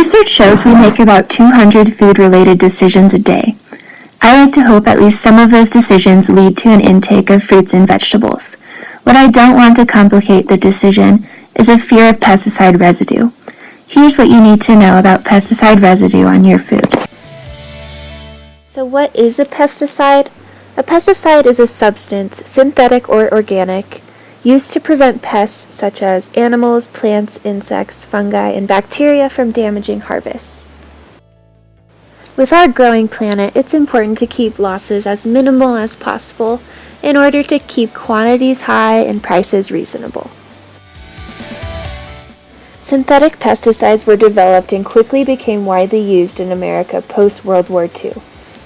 Research shows we make about 200 food-related decisions a day. I like to hope at least some of those decisions lead to an intake of fruits and vegetables. What I don't want to complicate the decision is a fear of pesticide residue. Here's what you need to know about pesticide residue on your food. So what is a pesticide? A pesticide is a substance, synthetic or organic, used to prevent pests such as animals, plants, insects, fungi, and bacteria from damaging harvests. With our growing planet, it's important to keep losses as minimal as possible in order to keep quantities high and prices reasonable. Synthetic pesticides were developed and quickly became widely used in America post-World War II.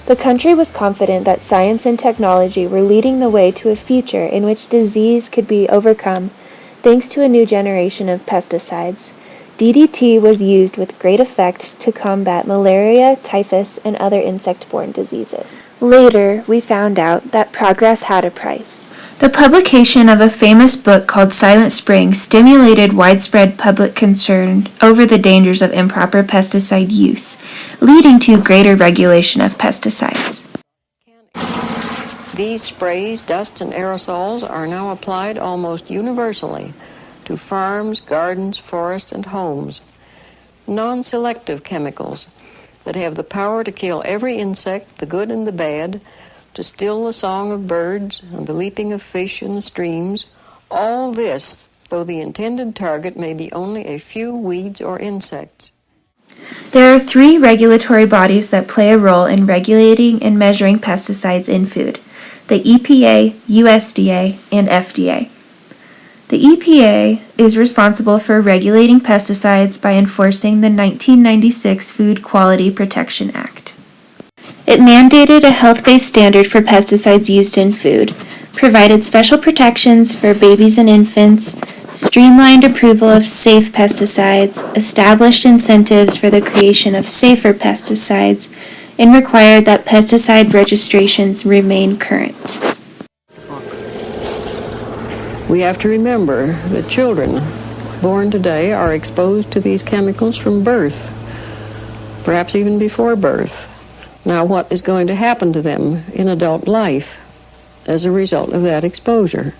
The country was confident that science and technology were leading the way to a future in which disease could be overcome thanks to a new generation of pesticides. DDT was used with great effect to combat malaria, typhus, and other insect-borne diseases. Later, we found out that progress had a price. The publication of a famous book called Silent Spring stimulated widespread public concern over the dangers of improper pesticide use, leading to greater regulation of pesticides. These sprays, dust, and aerosols are now applied almost universally to farms, gardens, forests, and homes. Non-selective chemicals that have the power to kill every insect, the good and the bad, to still the song of birds and the leaping of fish in the streams, all this, though the intended target may be only a few weeds or insects. There are 3 regulatory bodies that play a role in regulating and measuring pesticides in food: the EPA, USDA, and FDA. The EPA is responsible for regulating pesticides by enforcing the 1996 Food Quality Protection Act. It mandated a health-based standard for pesticides used in food, provided special protections for babies and infants, streamlined approval of safe pesticides, established incentives for the creation of safer pesticides, and required that pesticide registrations remain current. We have to remember that children born today are exposed to these chemicals from birth, perhaps even before birth. Now, what is going to happen to them in adult life as a result of that exposure?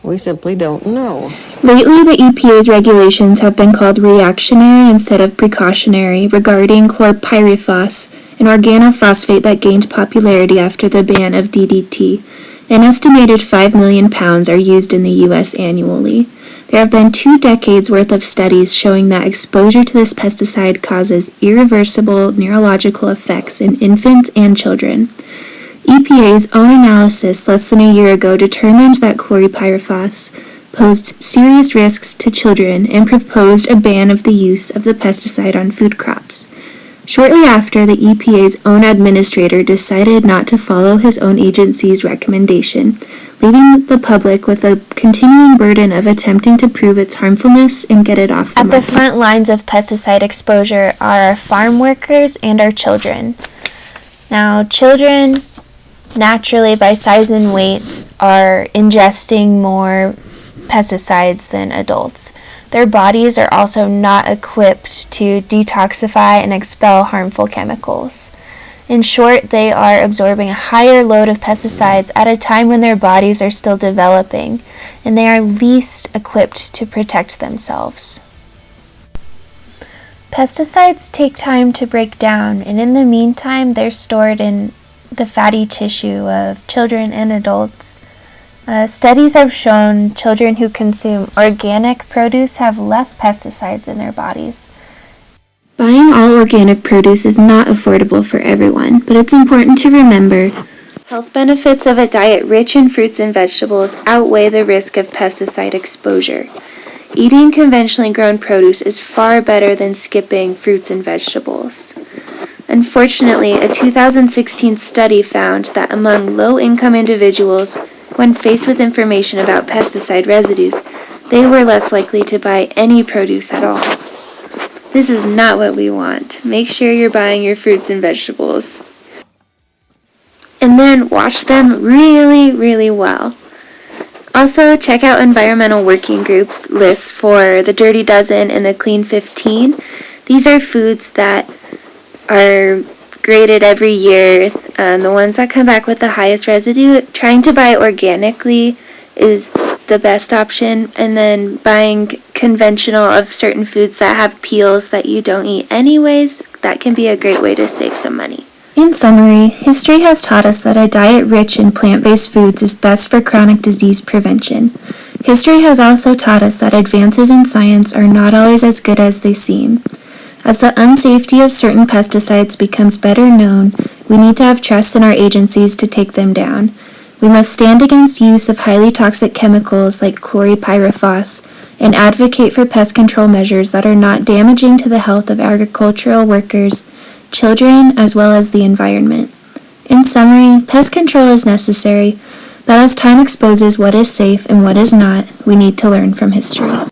We simply don't know. Lately, the EPA's regulations have been called reactionary instead of precautionary regarding chlorpyrifos, an organophosphate that gained popularity after the ban of DDT. An estimated 5 million pounds are used in the U.S. annually. There have been 2 decades worth of studies showing that exposure to this pesticide causes irreversible neurological effects in infants and children. EPA's own analysis less than a year ago determined that chlorpyrifos posed serious risks to children and proposed a ban of the use of the pesticide on food crops. Shortly after, the EPA's own administrator decided not to follow his own agency's recommendation, leaving the public with a continuing burden of attempting to prove its harmfulness and get it off the market. At the front lines of pesticide exposure are our farm workers and our children. Now, children, naturally by size and weight, are ingesting more pesticides than adults. Their bodies are also not equipped to detoxify and expel harmful chemicals. In short, they are absorbing a higher load of pesticides at a time when their bodies are still developing, and they are least equipped to protect themselves. Pesticides take time to break down, and in the meantime, they're stored in the fatty tissue of children and adults. Studies have shown children who consume organic produce have less pesticides in their bodies. Buying all organic produce is not affordable for everyone, but it's important to remember health benefits of a diet rich in fruits and vegetables outweigh the risk of pesticide exposure. Eating conventionally grown produce is far better than skipping fruits and vegetables. Unfortunately, a 2016 study found that among low-income individuals, when faced with information about pesticide residues, they were less likely to buy any produce at all. This is not what we want. Make sure you're buying your fruits and vegetables. And then wash them really, really well. Also, check out environmental working groups lists for the Dirty Dozen and the Clean 15. These are foods that are graded every year. The ones that come back with the highest residue, trying to buy organically is the best option, and then buying conventional of certain foods that have peels that you don't eat anyways, that can be a great way to save some money. In summary, history has taught us that a diet rich in plant-based foods is best for chronic disease prevention. History has also taught us that advances in science are not always as good as they seem. As the unsafety of certain pesticides becomes better known, we need to have trust in our agencies to take them down. We must stand against use of highly toxic chemicals like chlorpyrifos and advocate for pest control measures that are not damaging to the health of agricultural workers, children, as well as the environment. In summary, pest control is necessary, but as time exposes what is safe and what is not, we need to learn from history.